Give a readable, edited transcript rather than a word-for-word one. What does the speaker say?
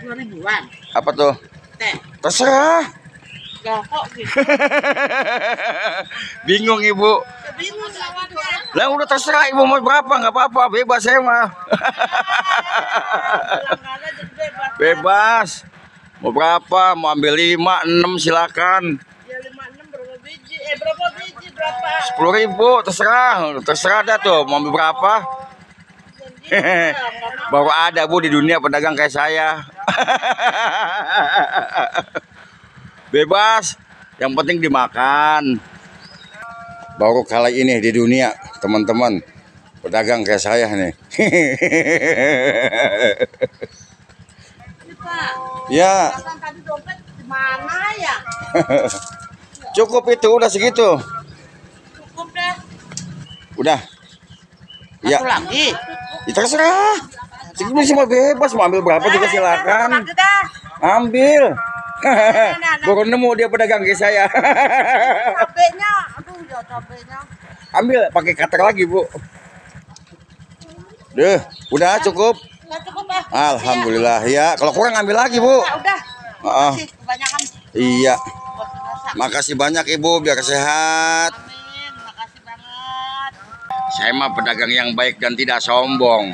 2.000-an. Apa tuh? Teh. Terserah. Lah kok gitu? Bingung ibu. Bingung jawabnya. Lah udah terserah ibu mau berapa, nggak apa-apa, bebas saya mah. Pelanggannya jadi bebas. Bebas. Mau berapa? Mau ambil 5, 6 silakan. Ya 5-6 berapa biji? Berapa biji? Berapa? 10.000 terserah. Terserah dah tuh mau ambil berapa. Baru ada bu di dunia pedagang kayak saya. Bebas, yang penting dimakan. Baru kali ini di dunia teman-teman pedagang kayak saya nih. Pak, Ya. tadi dompet di mana ya? Cukup itu udah segitu. Cukup deh. Udah. Ya. Satu lagi. Ya, terserah. Segitu semua bebas mau ambil berapa juga silakan. Satu lagi dah. Ambil. Baru nemu dia pedagang kayak saya. Cabenya, aduh ya cabenya. Ambil pakai cutter lagi bu. Deh, udah cukup. Nggak cukup ah. Alhamdulillah ya. Kalau kurang ambil lagi bu. Ya udah. Makasih, kebanyakan. Iya. Buat masak. Makasih banyak ibu biar sehat. Amin, makasih banget. Saya mah pedagang yang baik dan tidak sombong.